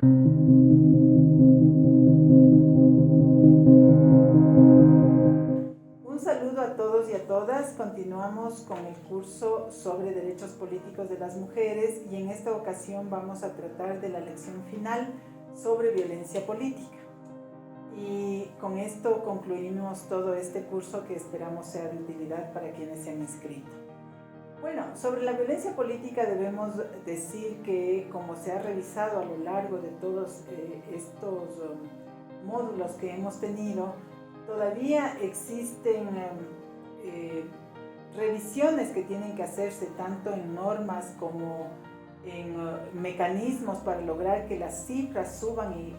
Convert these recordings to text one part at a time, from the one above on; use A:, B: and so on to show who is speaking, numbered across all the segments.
A: Un saludo a todos y a todas. Continuamos con el curso sobre derechos políticos de las mujeres y en esta ocasión vamos a tratar de la lección final sobre violencia política. Y con esto concluimos todo este curso que esperamos sea de utilidad para quienes se han inscrito. Bueno, sobre la violencia política debemos decir que, como se ha revisado a lo largo de todos estos módulos que hemos tenido, todavía existen revisiones que tienen que hacerse tanto en normas como en mecanismos para lograr que las cifras suban y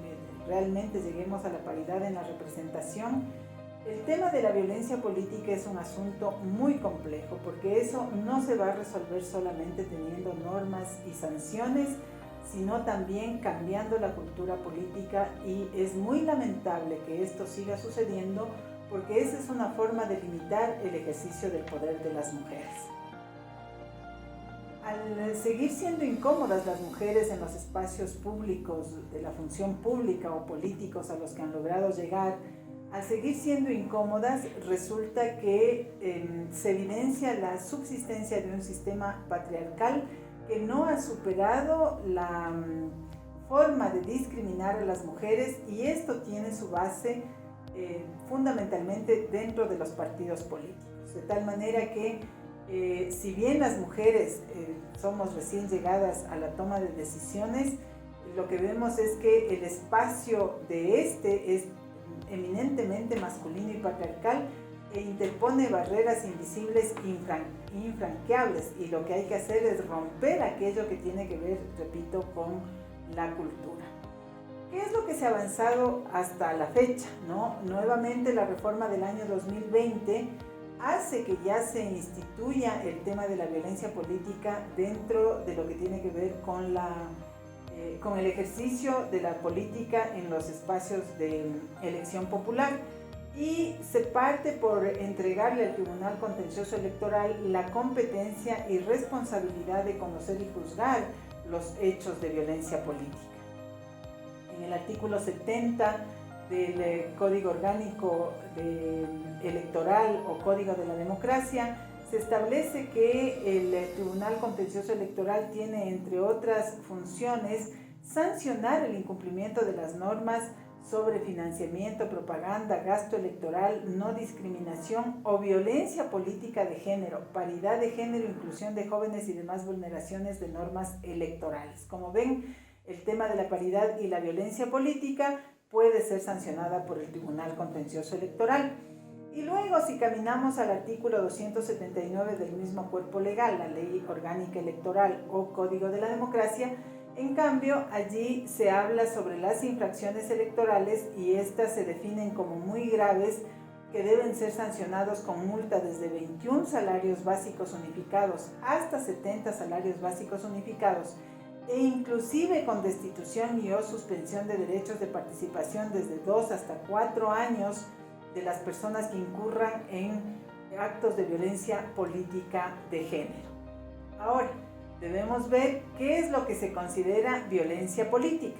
A: realmente lleguemos a la paridad en la representación. El tema de la violencia política es un asunto muy complejo porque eso no se va a resolver solamente teniendo normas y sanciones, sino también cambiando la cultura política, y es muy lamentable que esto siga sucediendo porque esa es una forma de limitar el ejercicio del poder de las mujeres. Al seguir siendo incómodas las mujeres en los espacios públicos de la función pública o políticos a los que han logrado llegar, al seguir siendo incómodas, resulta que se evidencia la subsistencia de un sistema patriarcal que no ha superado la forma de discriminar a las mujeres, y esto tiene su base fundamentalmente dentro de los partidos políticos. De tal manera que si bien las mujeres somos recién llegadas a la toma de decisiones, lo que vemos es que el espacio de este es eminentemente masculino y patriarcal e interpone barreras invisibles infranqueables, y lo que hay que hacer es romper aquello que tiene que ver, repito, con la cultura. ¿Qué es lo que se ha avanzado hasta la fecha, ¿no? Nuevamente la reforma del año 2020 hace que ya se instituya el tema de la violencia política dentro de lo que tiene que ver con el ejercicio de la política en los espacios de elección popular, y se parte por entregarle al Tribunal Contencioso Electoral la competencia y responsabilidad de conocer y juzgar los hechos de violencia política. En el artículo 70 del Código Orgánico Electoral o Código de la Democracia se establece que el Tribunal Contencioso Electoral tiene, entre otras funciones, sancionar el incumplimiento de las normas sobre financiamiento, propaganda, gasto electoral, no discriminación o violencia política de género, paridad de género, inclusión de jóvenes y demás vulneraciones de normas electorales. Como ven, el tema de la paridad y la violencia política puede ser sancionada por el Tribunal Contencioso Electoral. Y luego, si caminamos al artículo 279 del mismo cuerpo legal, la Ley Orgánica Electoral o Código de la Democracia, en cambio, allí se habla sobre las infracciones electorales, y estas se definen como muy graves, que deben ser sancionados con multa desde 21 salarios básicos unificados hasta 70 salarios básicos unificados, e inclusive con destitución y o suspensión de derechos de participación desde 2 hasta 4 años de las personas que incurran en actos de violencia política de género. Ahora, debemos ver qué es lo que se considera violencia política.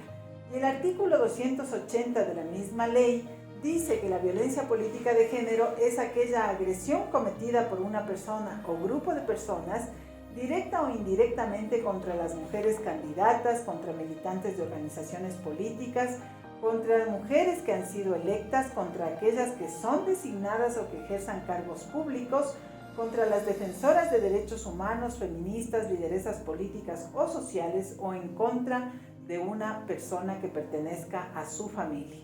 A: Y el artículo 280 de la misma ley dice que la violencia política de género es aquella agresión cometida por una persona o grupo de personas, directa o indirectamente, contra las mujeres candidatas, contra militantes de organizaciones políticas, contra las mujeres que han sido electas, contra aquellas que son designadas o que ejerzan cargos públicos, contra las defensoras de derechos humanos, feministas, lideresas políticas o sociales, o en contra de una persona que pertenezca a su familia.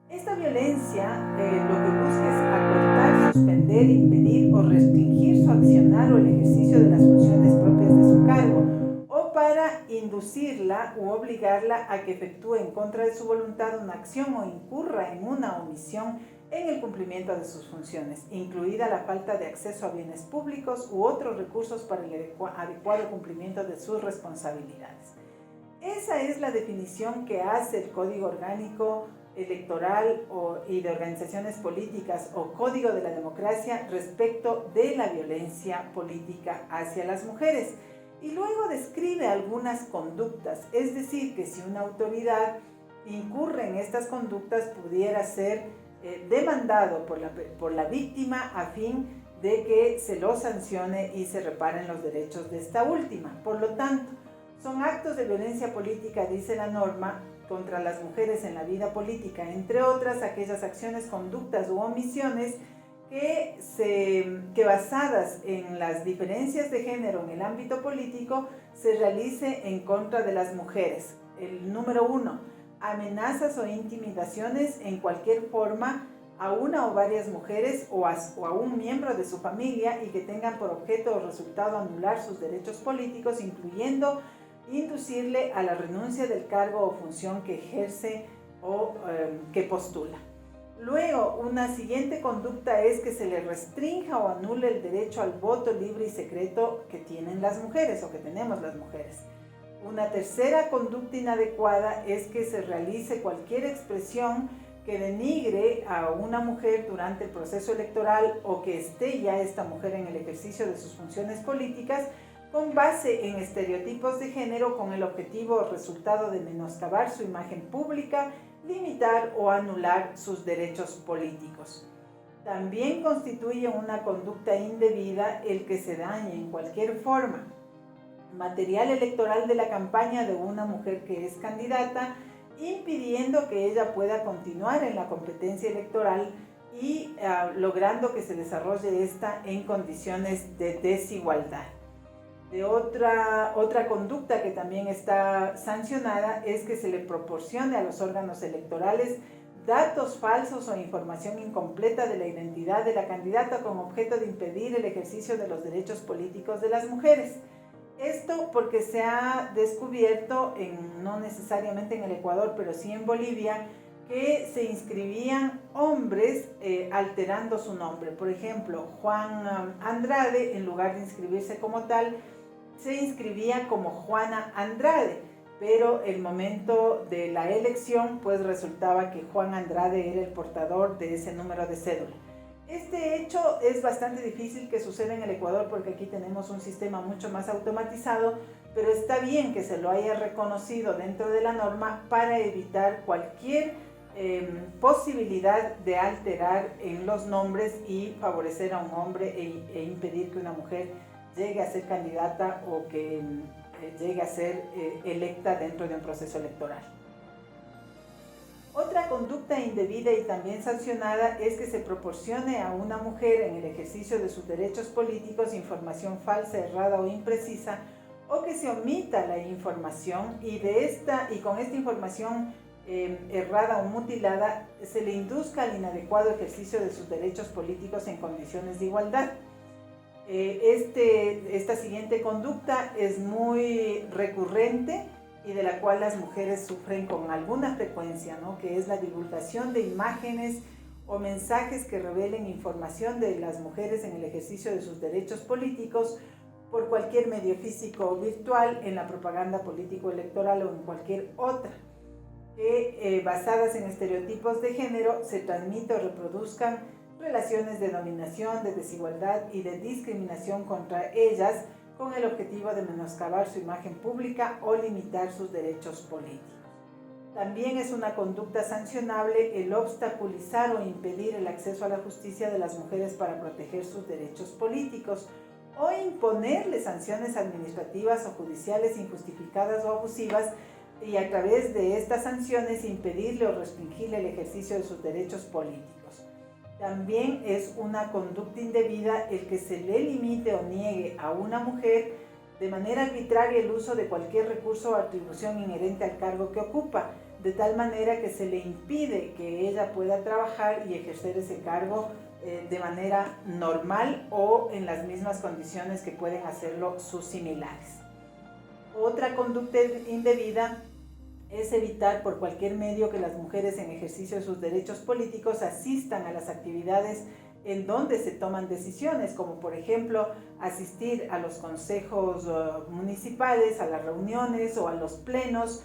A: Esta violencia lo que busca es acortar, suspender, impedir o restringir su accionar o el ejercicio de las funciones propias de su cargo, o para inducirla u obligarla a que efectúe en contra de su voluntad una acción o incurra en una omisión en el cumplimiento de sus funciones, incluida la falta de acceso a bienes públicos u otros recursos para el adecuado cumplimiento de sus responsabilidades. Esa es la definición que hace el Código Orgánico Electoral y de Organizaciones Políticas o Código de la Democracia respecto de la violencia política hacia las mujeres. Y luego describe algunas conductas, es decir, que si una autoridad incurre en estas conductas pudiera ser demandado por la víctima a fin de que se lo sancione y se reparen los derechos de esta última. Por lo tanto, son actos de violencia política, dice la norma, contra las mujeres en la vida política, entre otras aquellas acciones, conductas u omisiones que basadas en las diferencias de género en el ámbito político se realice en contra de las mujeres. El número 1, amenazas o intimidaciones en cualquier forma a una o varias mujeres o a un miembro de su familia y que tengan por objeto o resultado anular sus derechos políticos, incluyendo inducirle a la renuncia del cargo o función que ejerce o que postula. Luego, una siguiente conducta es que se le restrinja o anule el derecho al voto libre y secreto que tienen las mujeres o que tenemos las mujeres. Una tercera conducta inadecuada es que se realice cualquier expresión que denigre a una mujer durante el proceso electoral o que esté ya esta mujer en el ejercicio de sus funciones políticas con base en estereotipos de género con el objetivo o resultado de menoscabar su imagen pública, limitar o anular sus derechos políticos. También constituye una conducta indebida el que se dañe en cualquier forma material electoral de la campaña de una mujer que es candidata, impidiendo que ella pueda continuar en la competencia electoral y logrando que se desarrolle esta en condiciones de desigualdad. Otra conducta que también está sancionada es que se le proporcione a los órganos electorales datos falsos o información incompleta de la identidad de la candidata con objeto de impedir el ejercicio de los derechos políticos de las mujeres. Esto porque se ha descubierto, no necesariamente en el Ecuador, pero sí en Bolivia, que se inscribían hombres alterando su nombre. Por ejemplo, Juan Andrade, en lugar de inscribirse como tal, se inscribía como Juana Andrade, pero el momento de la elección pues resultaba que Juan Andrade era el portador de ese número de cédula. Este hecho es bastante difícil que suceda en el Ecuador porque aquí tenemos un sistema mucho más automatizado, pero está bien que se lo haya reconocido dentro de la norma para evitar cualquier posibilidad de alterar en los nombres y favorecer a un hombre e impedir que una mujer llegue a ser candidata o que llegue a ser electa dentro de un proceso electoral. Otra conducta indebida y también sancionada es que se proporcione a una mujer en el ejercicio de sus derechos políticos información falsa, errada o imprecisa, o que se omita la información y con esta información errada o mutilada se le induzca al inadecuado ejercicio de sus derechos políticos en condiciones de igualdad. Esta siguiente conducta es muy recurrente y de la cual las mujeres sufren con alguna frecuencia, ¿no? Que es la divulgación de imágenes o mensajes que revelen información de las mujeres en el ejercicio de sus derechos políticos por cualquier medio físico o virtual, en la propaganda político-electoral o en cualquier otra, que basadas en estereotipos de género se transmita o reproduzcan relaciones de dominación, de desigualdad y de discriminación contra ellas con el objetivo de menoscabar su imagen pública o limitar sus derechos políticos. También es una conducta sancionable el obstaculizar o impedir el acceso a la justicia de las mujeres para proteger sus derechos políticos o imponerles sanciones administrativas o judiciales injustificadas o abusivas y a través de estas sanciones impedirle o restringirle el ejercicio de sus derechos políticos. También es una conducta indebida el que se le limite o niegue a una mujer de manera arbitraria el uso de cualquier recurso o atribución inherente al cargo que ocupa, de tal manera que se le impide que ella pueda trabajar y ejercer ese cargo de manera normal o en las mismas condiciones que pueden hacerlo sus similares. Otra conducta indebida es evitar por cualquier medio que las mujeres en ejercicio de sus derechos políticos asistan a las actividades en donde se toman decisiones, como por ejemplo asistir a los consejos municipales, a las reuniones o a los plenos,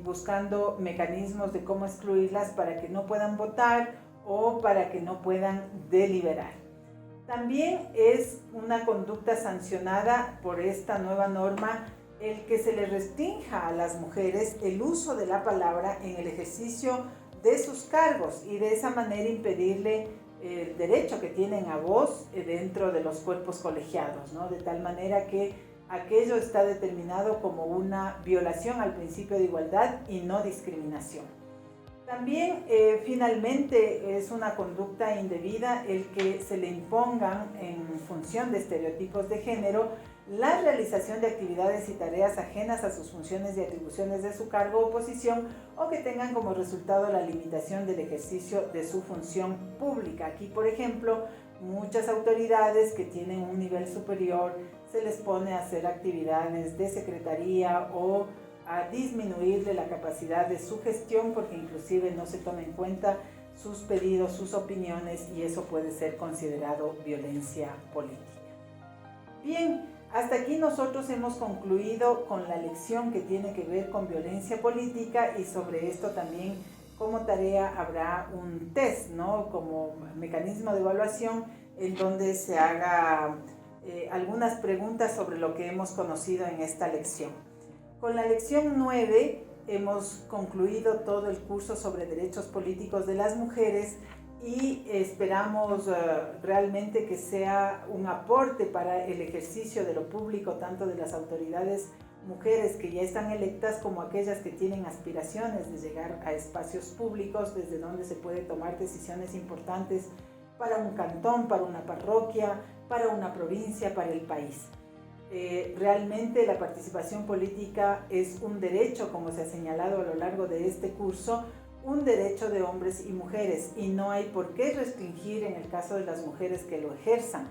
A: buscando mecanismos de cómo excluirlas para que no puedan votar o para que no puedan deliberar. También es una conducta sancionada por esta nueva norma el que se le restrinja a las mujeres el uso de la palabra en el ejercicio de sus cargos y de esa manera impedirle el derecho que tienen a voz dentro de los cuerpos colegiados, ¿no? De tal manera que aquello está determinado como una violación al principio de igualdad y no discriminación. También finalmente es una conducta indebida el que se le impongan en función de estereotipos de género la realización de actividades y tareas ajenas a sus funciones y atribuciones de su cargo o posición o que tengan como resultado la limitación del ejercicio de su función pública. Aquí, por ejemplo, muchas autoridades que tienen un nivel superior se les pone a hacer actividades de secretaría o a disminuirle la capacidad de su gestión porque inclusive no se toma en cuenta sus pedidos, sus opiniones y eso puede ser considerado violencia política. Bien, hasta aquí nosotros hemos concluido con la lección que tiene que ver con violencia política y sobre esto también como tarea habrá un test, ¿no? Como mecanismo de evaluación en donde se haga algunas preguntas sobre lo que hemos conocido en esta lección. Con la lección 9 hemos concluido todo el curso sobre derechos políticos de las mujeres y esperamos realmente que sea un aporte para el ejercicio de lo público, tanto de las autoridades mujeres que ya están electas como aquellas que tienen aspiraciones de llegar a espacios públicos desde donde se puede tomar decisiones importantes para un cantón, para una parroquia, para una provincia, para el país. Realmente la participación política es un derecho, como se ha señalado a lo largo de este curso, un derecho de hombres y mujeres y no hay por qué restringir en el caso de las mujeres que lo ejerzan,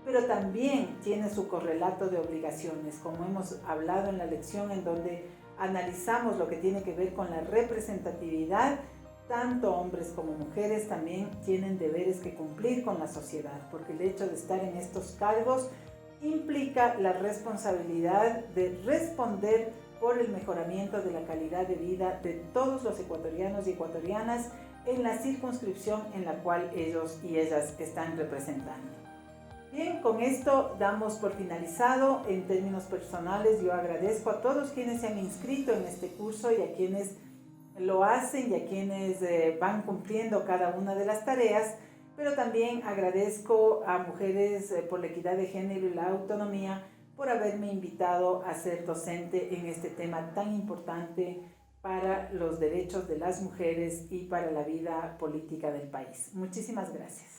A: pero también tiene su correlato de obligaciones, como hemos hablado en la lección en donde analizamos lo que tiene que ver con la representatividad. Tanto hombres como mujeres también tienen deberes que cumplir con la sociedad, porque el hecho de estar en estos cargos implica la responsabilidad de responder por el mejoramiento de la calidad de vida de todos los ecuatorianos y ecuatorianas en la circunscripción en la cual ellos y ellas están representando. Bien, con esto damos por finalizado. En términos personales, yo agradezco a todos quienes se han inscrito en este curso y a quienes lo hacen y a quienes van cumpliendo cada una de las tareas, pero también agradezco a Mujeres por la Equidad de Género y la Autonomía por haberme invitado a ser docente en este tema tan importante para los derechos de las mujeres y para la vida política del país. Muchísimas gracias.